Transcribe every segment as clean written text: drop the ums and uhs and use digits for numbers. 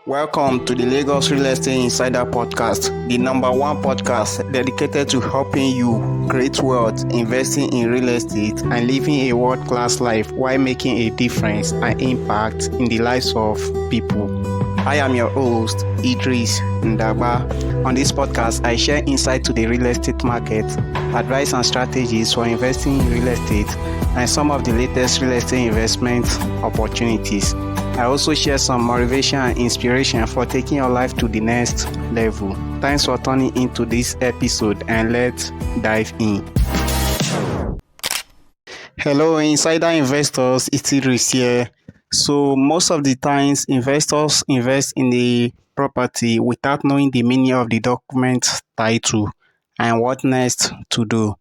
Welcome to the Lagos Real Estate Insider Podcast, the number one podcast dedicated to helping you create wealth, investing in real estate, and living a world-class life while making a difference and impact in the lives of people. I am your host, Idris Ndaba. On this podcast, I share insight to the real estate market, advice and strategies for investing in real estate, and some of the latest real estate investment opportunities. I also share some motivation and inspiration for taking your life to the next level. Thanks for tuning into this episode, and let's dive in. Hello, insider investors. It's Idris here. So most of the times, investors invest in the property without knowing the meaning of the document title and what next to do.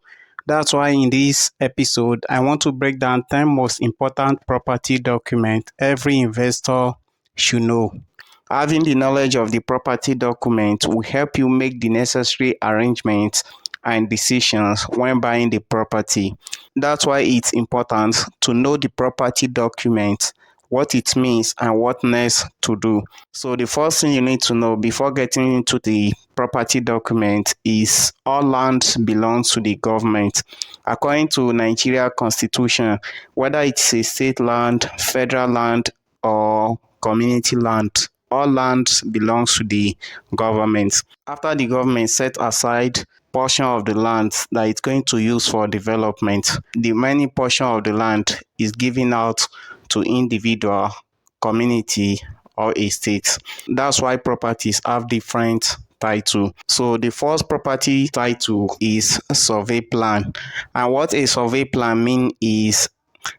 That's why in this episode, I want to break down 10 most important property documents every investor should know. Having the knowledge of the property document will help you make the necessary arrangements and decisions when buying the property. That's why it's important to know the property document, what it means, and what next to do. So the first thing you need to know before getting into the property document is all land belongs to the government. According to Nigeria Constitution, whether it's a state land, federal land, or community land, all land belongs to the government. After the government set aside portion of the land that it's going to use for development, the remaining portion of the land is given out to individual, community, or a state. That's why properties have different title. So the first property title is survey plan. And what a survey plan means is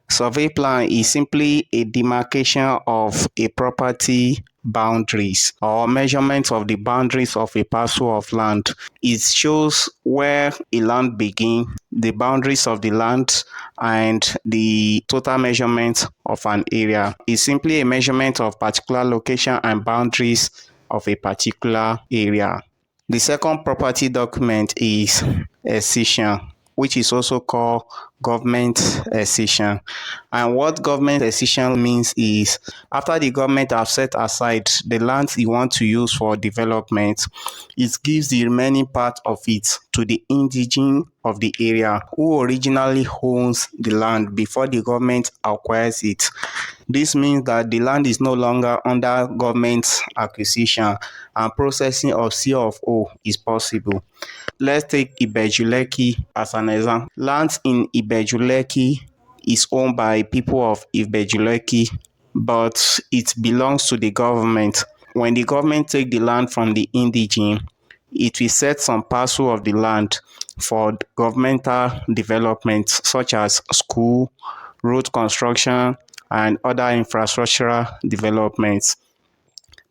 survey plan is simply a demarcation of a property boundaries or measurement of the boundaries of a parcel of land. It shows where a land begins, the boundaries of the land, and the total measurement of an area. It's simply a measurement of particular location and boundaries of a particular area. The second property document is accession, which is also called government accession. And what government accession means is after the government have set aside the land you want to use for development, it gives the remaining part of it to the indigene of the area who originally owns the land before the government acquires it. This means that the land is no longer under government acquisition and processing of C of O is possible. Let's take Ibeju-Lekki as an example. Land in Ibeju-Lekki is owned by people of Ibeju-Lekki, but it belongs to the government. When the government take the land from the indigene, it will set some parcel of the land for governmental development such as school, road construction, and other infrastructural developments.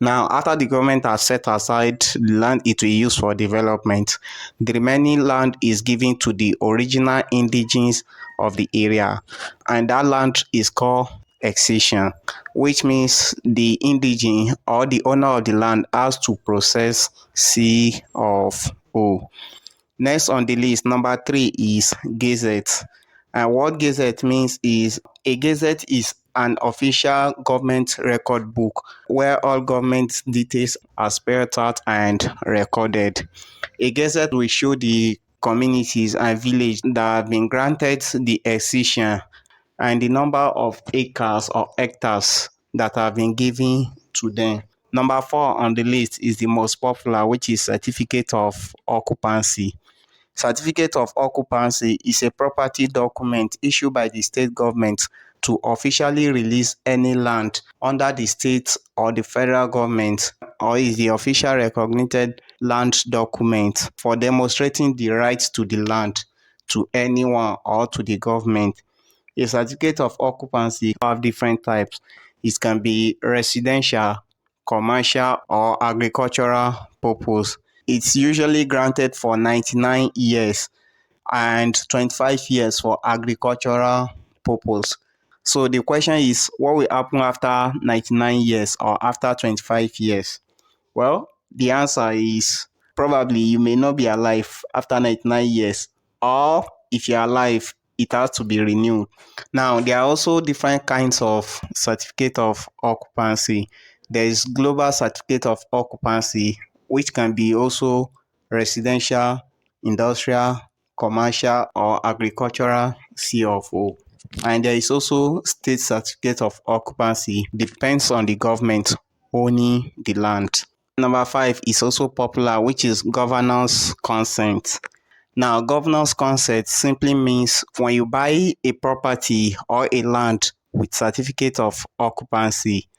Now, after the government has set aside the land it will use for development, the remaining land is given to the original indigenes of the area, and that land is called accession, which means the indigene or the owner of the land has to process C of O. Next on the list, number 3 is gazette. And what gazette means is a gazette is an official government record book where all government details are spelled out and recorded. A gazette will show the communities and villages that have been granted the accession and the number of acres or hectares that have been given to them. Number 4 on the list is the most popular, which is certificate of occupancy. Certificate of occupancy is a property document issued by the state government to officially release any land under the state or the federal government, or is the official recognized land document for demonstrating the right to the land to anyone or to the government. A certificate of occupancy have different types. It can be residential, commercial, or agricultural purpose. It's usually granted for 99 years and 25 years for agricultural purpose. So the question is, what will happen after 99 years or after 25 years? Well, the answer is probably you may not be alive after 99 years, or if you're alive, it has to be renewed. Now, there are also different kinds of certificate of occupancy. There is global certificate of occupancy, which can be also residential, industrial, commercial, or agricultural C of O. And there is also state certificate of occupancy, depends on the government owning the land. Number five is also popular, which is governance consent. Now, governance consent simply means when you buy a property or a land with certificate of occupancy,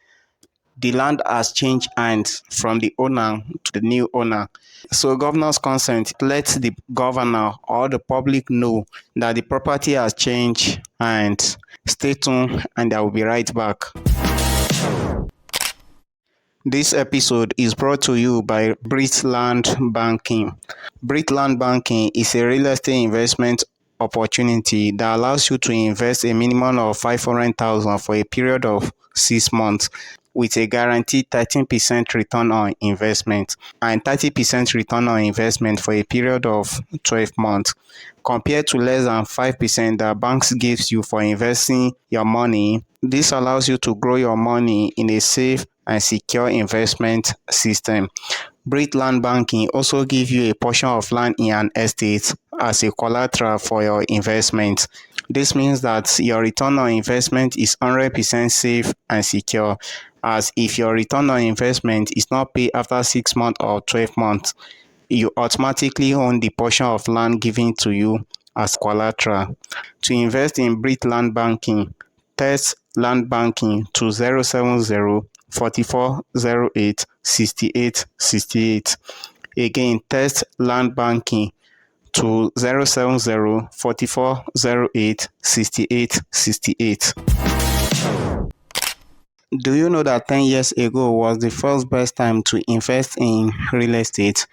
the land has changed hands from the owner to the new owner. So governance consent lets the governor or the public know that the property has changed hands. Stay tuned and I will be right back. This episode is brought to you by BRIT Land Banking. BRIT Land Banking is a real estate investment opportunity that allows you to invest a minimum of 500,000 for a period of 6 months with a guaranteed 13% return on investment and 30% return on investment for a period of 12 months, compared to less than 5% that banks gives you for investing your money. This allows you to grow your money in a safe and secure investment system. BRIT Land Banking also give you a portion of land in an estate as a collateral for your investment. This means that your return on investment is 100% safe and secure, as if your return on investment is not paid after 6 months or 12 months, you automatically own the portion of land given to you as collateral. To invest in BRIT Land Banking, text land banking to 070 4408 6868. Again, text land banking to 070 4408 6868. Do you know that 10 years ago was the first best time to invest in real estate?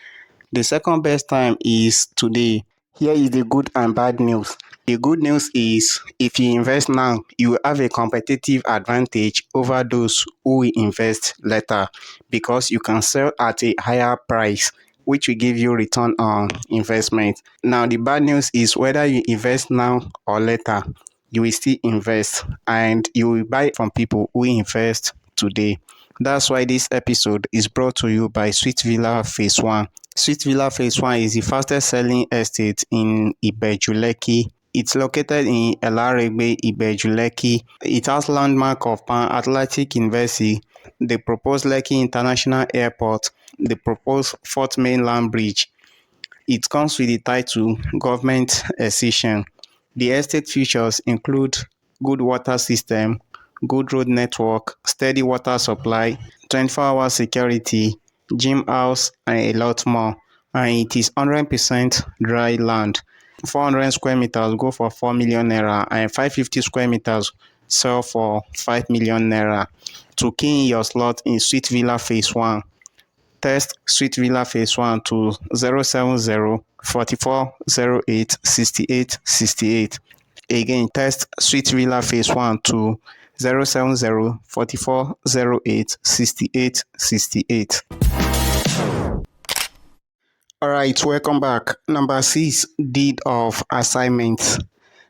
The second best time is today. Here is the good and bad news. The good news is if you invest now, you will have a competitive advantage over those who will invest later because you can sell at a higher price, which will give you return on investment. Now, the bad news is whether you invest now or later, you will still invest and you will buy from people who invest today. That's why this episode is brought to you by Sweet Villa Phase 1. Sweet Villa Phase 1 is the fastest selling estate in Ibeju-Lekki. It's located in Elaregbe, Ibeju-Lekki. It has landmark of Pan Atlantic University, the proposed Lekki International Airport, the proposed Fourth Mainland Bridge. It comes with the title Government Accession. The estate features include good water system, good road network, steady water supply, 24-hour security, gym house, and a lot more. And it is 100% dry land. 400 square meters go for 4 million naira and 550 square meters sell for 5 million naira. To key in your slot in Sweet Villa Phase 1, text Sweet Villa Phase 1 to 070 4408 6868. Again, text Sweet Villa Phase 1 to 070 4408 6868. All right, welcome back. Number 6, deed of assignment.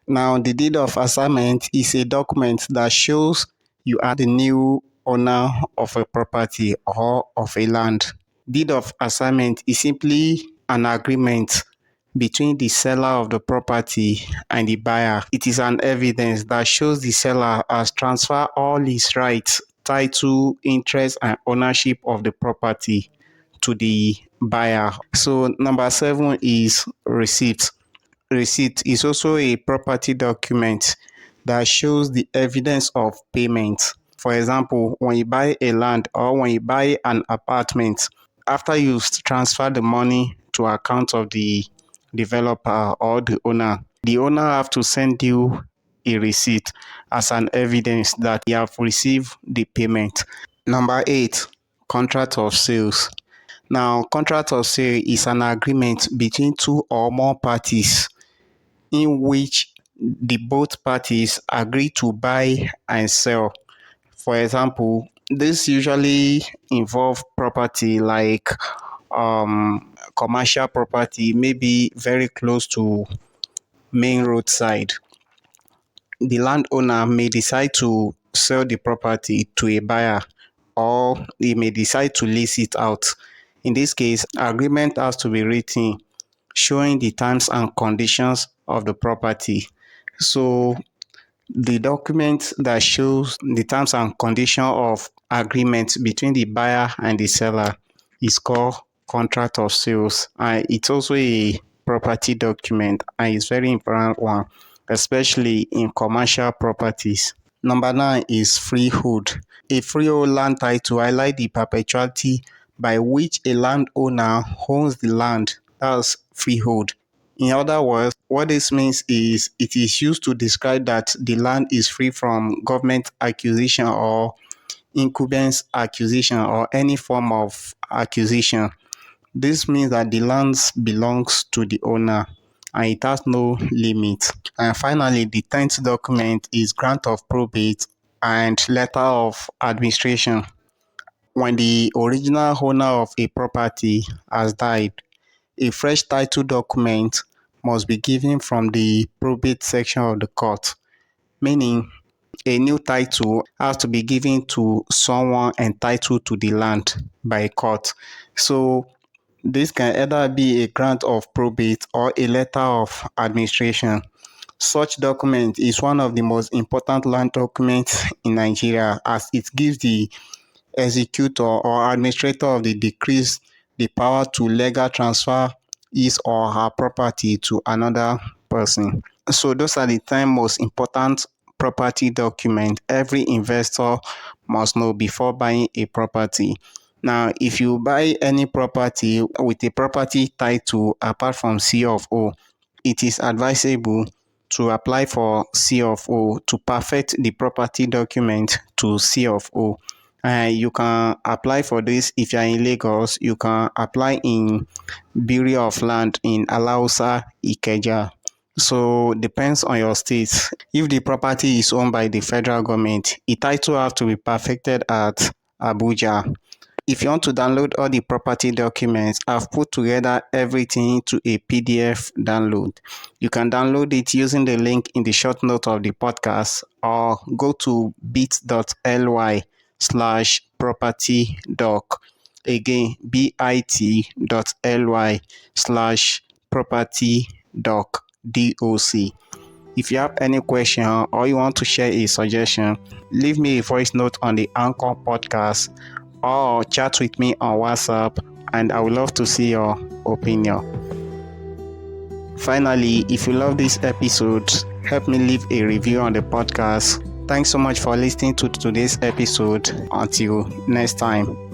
Now, the deed of assignment is a document that shows you are the new owner of a property or of a land. Deed of assignment is simply an agreement between the seller of the property and the buyer. It is an evidence that shows the seller has transferred all his rights, title, interest, and ownership of the property to the buyer. So number 7 is receipt. Receipt is also a property document that shows the evidence of payment. For example, when you buy a land or when you buy an apartment, after you transfer the money to account of the developer or the owner have to send you a receipt as an evidence that you have received the payment. Number 8, contract of sales. Now, contract of sale is an agreement between two or more parties in which the both parties agree to buy and sell. For example, this usually involve property like commercial property, maybe very close to main roadside. The landowner may decide to sell the property to a buyer or they may decide to lease it out. In this case, agreement has to be written showing the terms and conditions of the property. So the document that shows the terms and conditions of agreement between the buyer and the seller is called contract of sales, and it's also a property document, and it's very important one, especially in commercial properties. Number 9 is freehold. A freehold land title highlights the perpetuity by which a landowner owns the land. That's freehold. In other words, what this means is it is used to describe that the land is free from government acquisition or incumbents acquisition or any form of acquisition. This means that the land belongs to the owner and it has no limit. And finally, the 10th document is grant of probate and letter of administration. When the original owner of a property has died, a fresh title document must be given from the probate section of the court, meaning a new title has to be given to someone entitled to the land by a court. So this can either be a grant of probate or a letter of administration. Such document is one of the most important land documents in Nigeria, as it gives the executor or administrator of the decrees the power to legal transfer his or her property to another person. So those are the 10 most important property documents every investor must know before buying a property. Now, if you buy any property with a property title apart from C of O, it is advisable to apply for C of O to perfect the property document to C of O. You can apply for this if you're in Lagos. You can apply in Bureau of Land in Alausa, Ikeja. So depends on your state. If the property is owned by the federal government, the title have to be perfected at Abuja. If you want to download all the property documents, I've put together everything into a PDF download. You can download it using the link in the short note of the podcast or go to bit.ly/property-doc. Again, bit.ly/property-doc. DOC. If you have any question or you want to share a suggestion, leave me a voice note on the Anchor podcast or chat with me on WhatsApp, and I would love to see your opinion. Finally, if you love this episode, help me leave a review on the podcast. Thanks so much for listening to today's episode. Until next time.